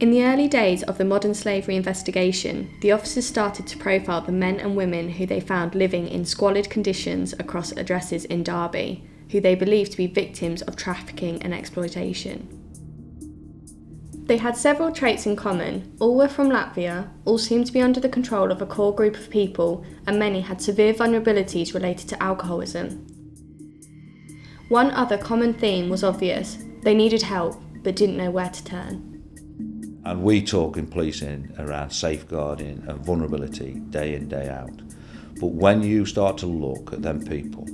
In the early days of the modern slavery investigation, the officers started to profile the men and women who they found living in squalid conditions across addresses in Derby, who they believed to be victims of trafficking and exploitation. They had several traits in common. All were from Latvia, all seemed to be under the control of a core group of people, and many had severe vulnerabilities related to alcoholism. One other common theme was obvious: they needed help, but didn't know where to turn. And we talk in policing around safeguarding and vulnerability day in, day out. But when you start to look at them people,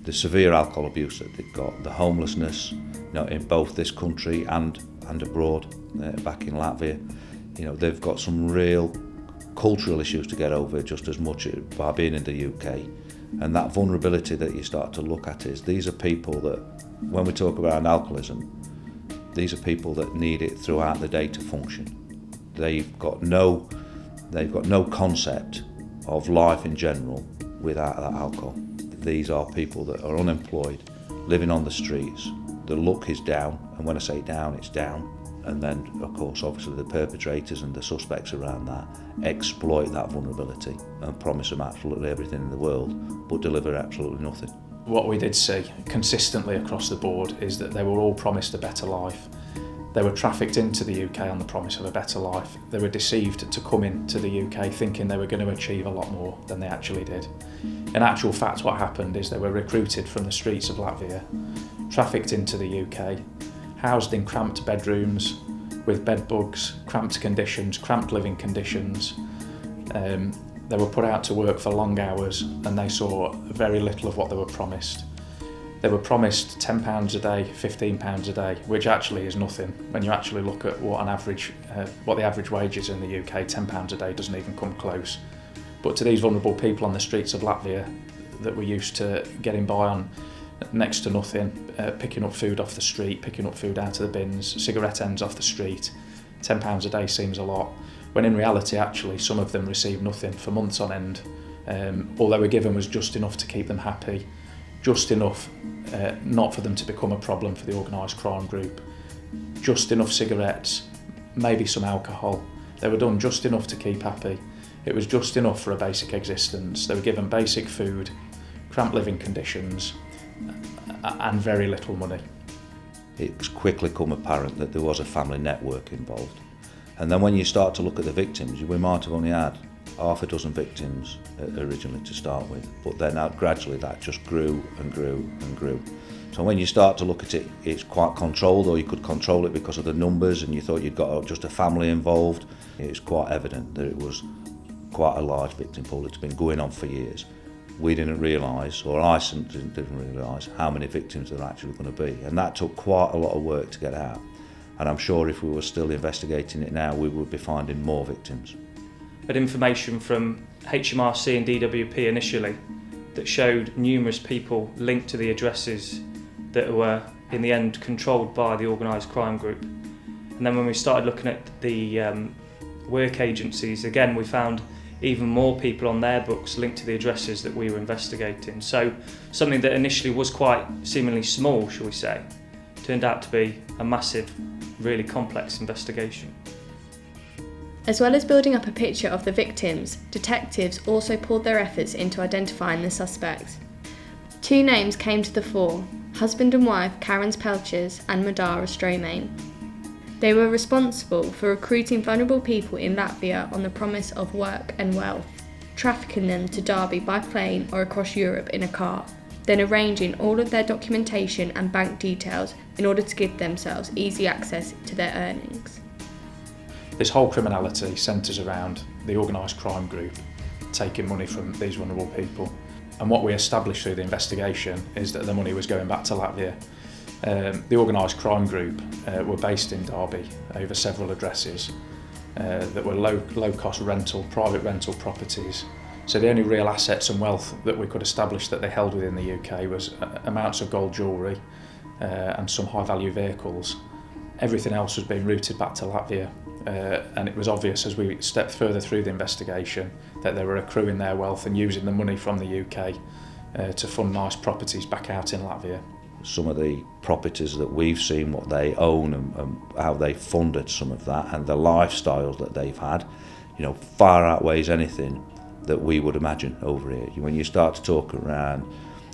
the severe alcohol abuse that they've got, the homelessness, in both this country and abroad, back in Latvia, they've got some real cultural issues to get over just as much by being in the UK. And that vulnerability that you start to look at is, these are people that, when we talk about alcoholism, these are people that need it throughout the day to function. They've got no concept of life in general without that alcohol. These are people that are unemployed, living on the streets. The luck is down, and when I say down, it's down. And then, of course, obviously the perpetrators and the suspects around that exploit that vulnerability and promise them absolutely everything in the world, but deliver absolutely nothing. What we did see consistently across the board is that they were all promised a better life. They were trafficked into the UK on the promise of a better life. They were deceived to come into the UK thinking they were going to achieve a lot more than they actually did. In actual fact, what happened is they were recruited from the streets of Latvia, trafficked into the UK, housed in cramped bedrooms with bed bugs, cramped conditions, cramped living conditions. They were put out to work for long hours, and they saw very little of what they were promised. They were promised £10 a day, £15 a day, which actually is nothing. When you actually look at what the average wage is in the UK, £10 a day doesn't even come close. But to these vulnerable people on the streets of Latvia that were used to getting by on next to nothing, picking up food off the street, picking up food out of the bins, cigarette ends off the street, £10 a day seems a lot. When in reality, actually, some of them received nothing for months on end. All they were given was just enough to keep them happy, just enough not for them to become a problem for the organised crime group, just enough cigarettes, maybe some alcohol. They were done just enough to keep happy. It was just enough for a basic existence. They were given basic food, cramped living conditions, and very little money. It's quickly come apparent that there was a family network involved. And then when you start to look at the victims, we might have only had half a dozen victims originally to start with, but then gradually that just grew and grew and grew. So when you start to look at it, it's quite controlled, or you could control it because of the numbers, and you thought you'd got just a family involved. It's quite evident that it was quite a large victim pool. It's been going on for years. We didn't realise, or I didn't realise, how many victims there were actually going to be, and that took quite a lot of work to get out. And I'm sure if we were still investigating it now, we would be finding more victims. Had information from HMRC and DWP initially that showed numerous people linked to the addresses that were in the end controlled by the organised crime group. And then when we started looking at the work agencies, again we found even more people on their books linked to the addresses that we were investigating. So something that initially was quite seemingly small, shall we say, turned out to be a massive, really complex investigation. As well as building up a picture of the victims, detectives also poured their efforts into identifying the suspects. Two names came to the fore: husband and wife Karen's Pelcis and Madara Stromane. They were responsible for recruiting vulnerable people in Latvia on the promise of work and wealth, trafficking them to Derby by plane or across Europe in a car, then arranging all of their documentation and bank details in order to give themselves easy access to their earnings. This whole criminality centres around the organised crime group taking money from these vulnerable people. And what we established through the investigation is that the money was going back to Latvia. The organised crime group were based in Derby over several addresses that were low-cost private rental properties. So the only real assets and wealth that we could establish that they held within the UK was amounts of gold jewellery and some high-value vehicles. Everything else was being routed back to Latvia, and it was obvious as we stepped further through the investigation that they were accruing their wealth and using the money from the UK to fund nice properties back out in Latvia. some of the properties that we've seen, what they own and how they funded some of that, and the lifestyles that they've had, far outweighs anything that we would imagine over here. When you start to talk around,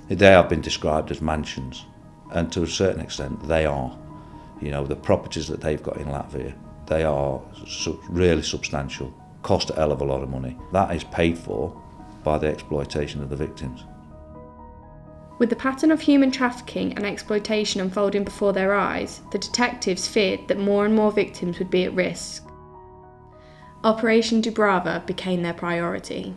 they have been described as mansions, and to a certain extent they are. The properties that they've got in Latvia, they are really substantial, cost a hell of a lot of money. That is paid for by the exploitation of the victims. With the pattern of human trafficking and exploitation unfolding before their eyes, the detectives feared that more and more victims would be at risk. Operation Dubrava became their priority.